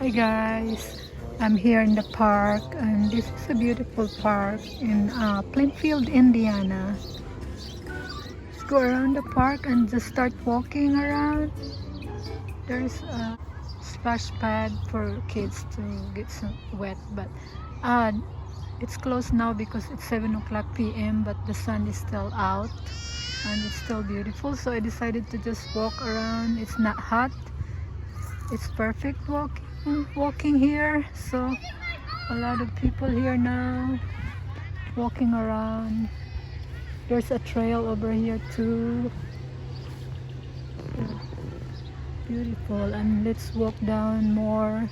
Hi guys, I'm here in the park and this is a beautiful park in Plainfield, Indiana. Let's go around the park and just start walking around. There's a splash pad for kids to get some wet, but uh, it's closed now because it's 7 o'clock p.m. but the sun is still out and it's still beautiful, so I decided to just walk around. It's not hot. It's perfect walking here, so a lot of people here now walking around. There's a trail over here too. Yeah, beautiful. And let's walk down more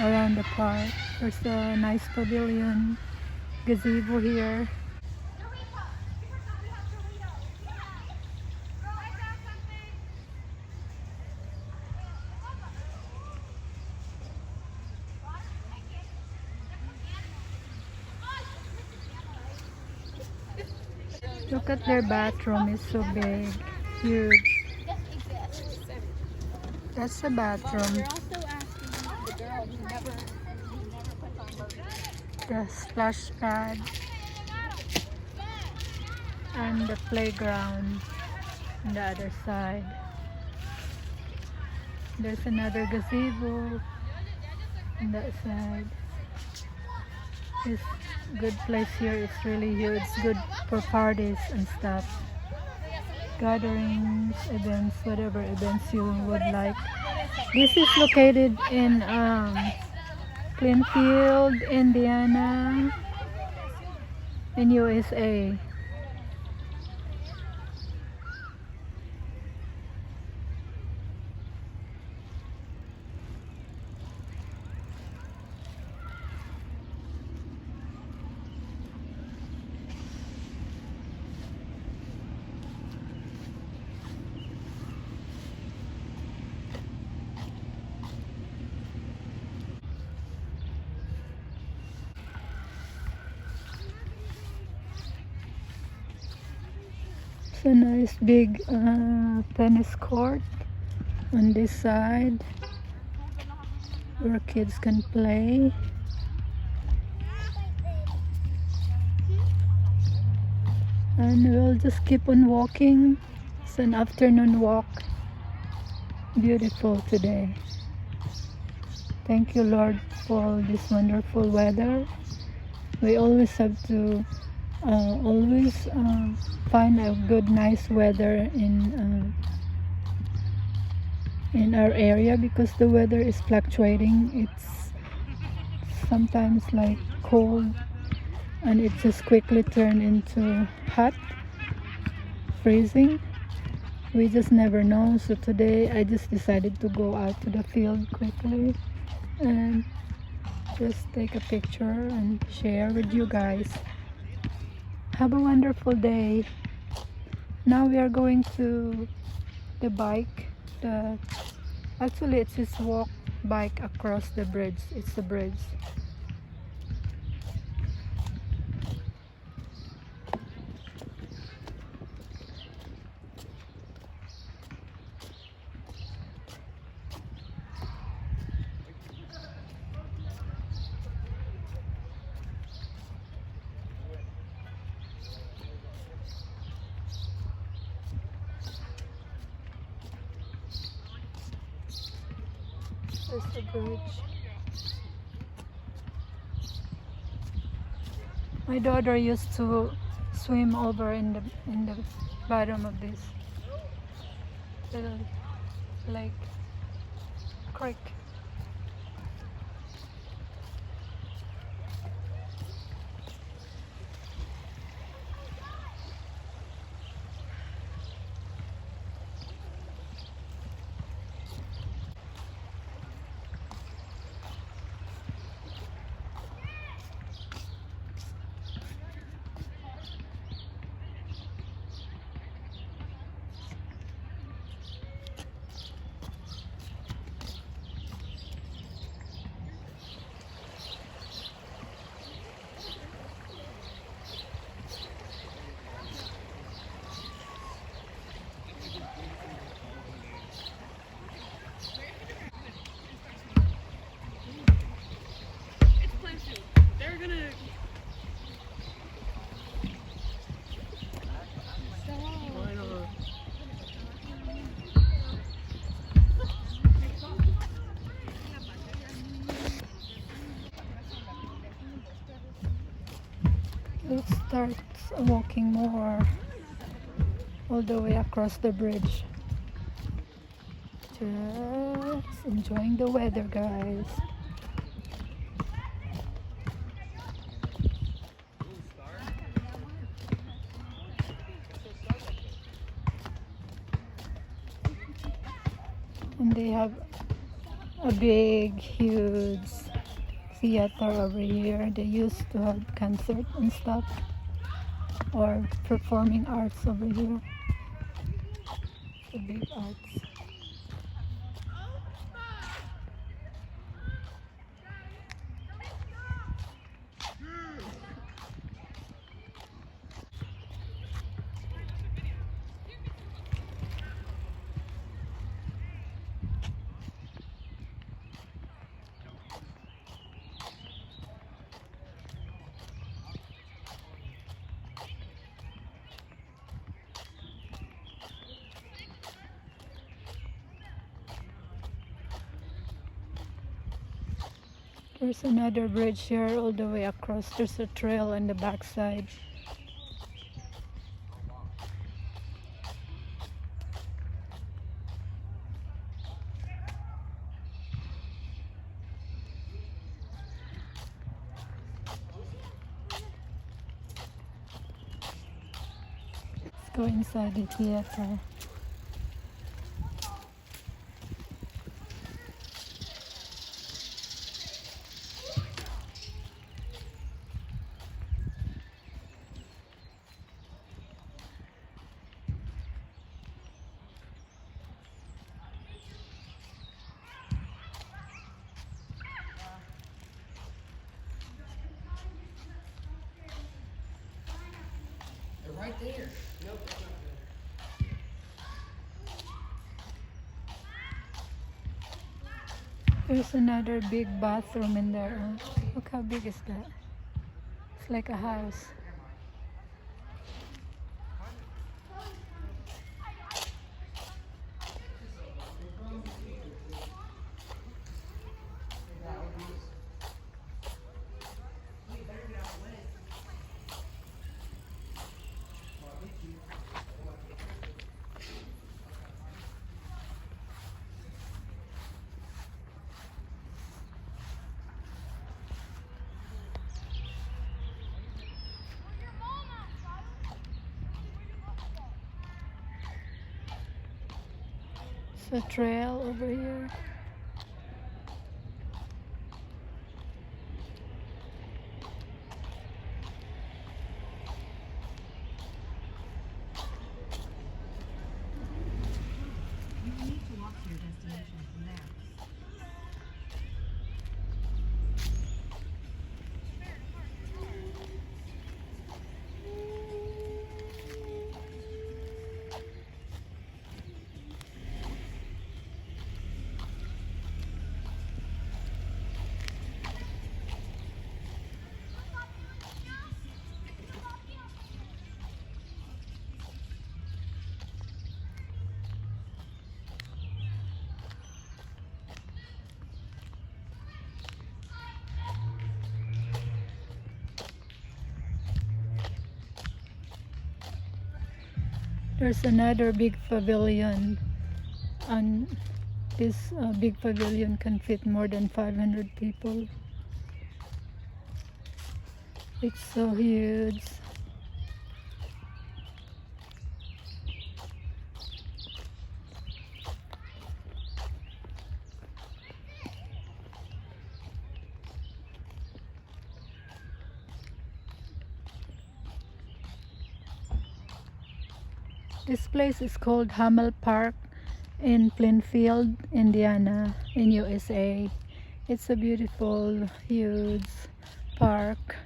around the park. There's a nice pavilion gazebo here. Look at their bathroom, it's so big, huge. That's the bathroom. The splash pad and the playground on the other side. There's another gazebo on that side. This good place here is really huge. It's good for parties and stuff, gatherings, events, whatever events you would like. This is located in Plainfield, Indiana, in USA. It's a nice big tennis court on this side where kids can play. And we'll just keep on walking. It's an afternoon walk. Beautiful today. Thank you, Lord, for this wonderful weather. We always have to always find a good, nice weather in our area because the weather is fluctuating. It's sometimes like cold and it just quickly turn into hot, freezing. We just never know. So today I just decided to go out to the field quickly and just take a picture and share with you guys. Have a wonderful day. Now we are going to the bike. Actually it's just walk bike across the bridge. It's the bridge. There's the bridge. My daughter used to swim over in the bottom of this little lake, creek. Let's start walking more all the way across the bridge. Just enjoying the weather, guys. And they have a big, huge theater over here. They used to have concert and stuff, or performing arts over here. The big arts. There's another bridge here all the way across. There's a trail on the backside. Let's go inside the theater. Right there. Nope, that's not good. There's another big bathroom in there. Look how big is that? It's like a house. There's a trail over here. You need to walk to your destination from there. There's another big pavilion, and this big pavilion can fit more than 500 people. It's so huge. This place is called Hummel Park in Plainfield, Indiana, in USA. It's a beautiful, huge park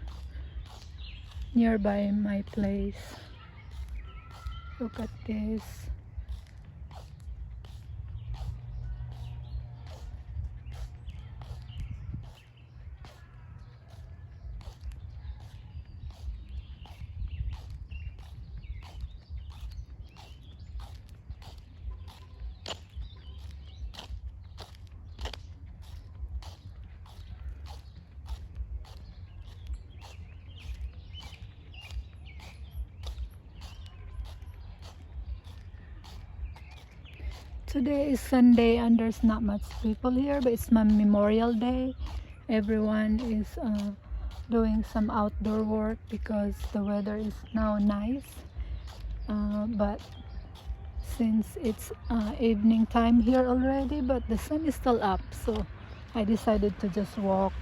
nearby my place. Look at this. Today is Sunday and there's not much people here, but it's my Memorial Day. Everyone is doing some outdoor work because the weather is now nice. But since it's evening time here already, but the sun is still up, so I decided to just walk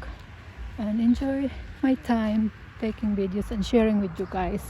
and enjoy my time taking videos and sharing with you guys.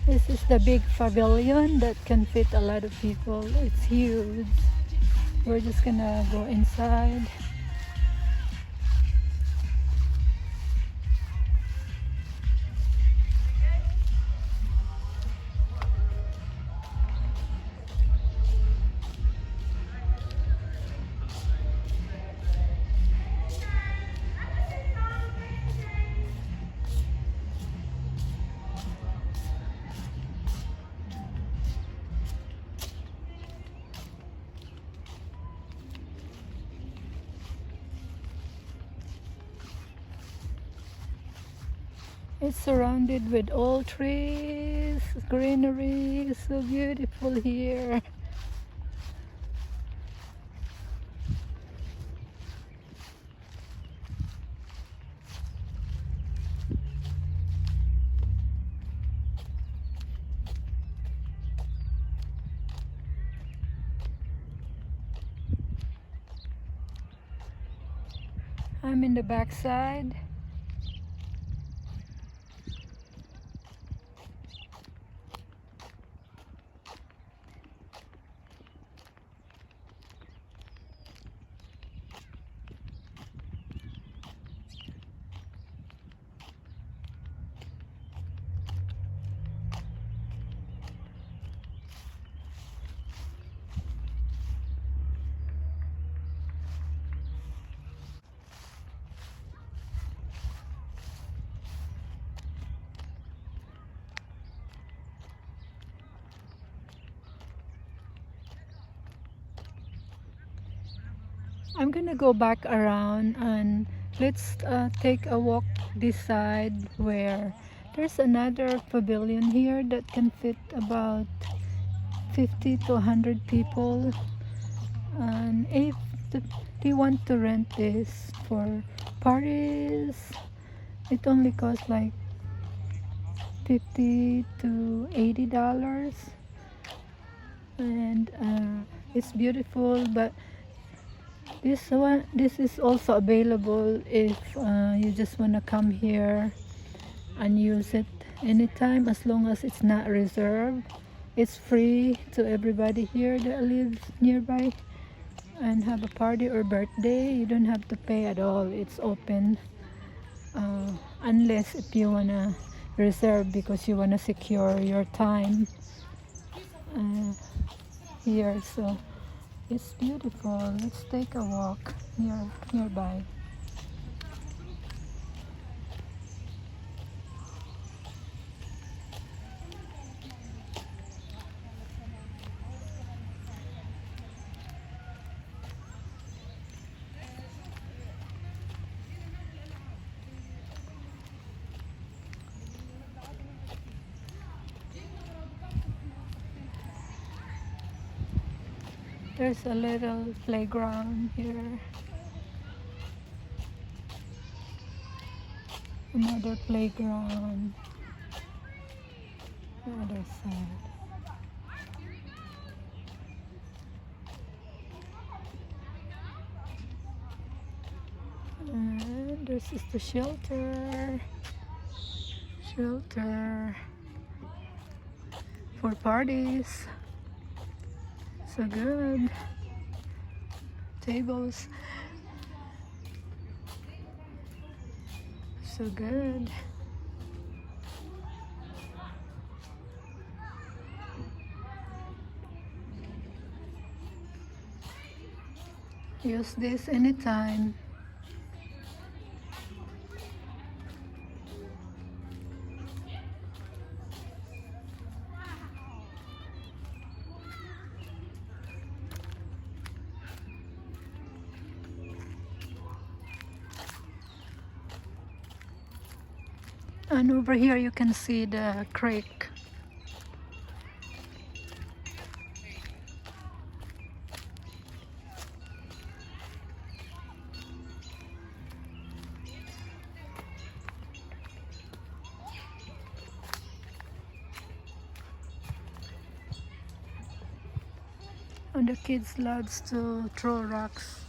This is the big pavilion that can fit a lot of people. It's huge. We're just gonna go inside. It's surrounded with all trees, greenery. It's so beautiful here. I'm in the backside. I'm gonna go back around and let's take a walk this side where there's another pavilion here that can fit about 50 to 100 people. And if they want to rent this for parties, it only costs like $50 to $80, and it's beautiful. But this is also available if you just want to come here and use it anytime, as long as it's not reserved. It's free to everybody here that lives nearby and have a party or birthday. You don't have to pay at all. It's open, unless if you want to reserve because you want to secure your time here. So it's beautiful. Let's take a walk nearby. There's a little playground here. Another playground. The other side. And this is the shelter. Shelter for parties. So good. Tables. So good. Use this anytime. And over here you can see the creek. And the kids loves to throw rocks.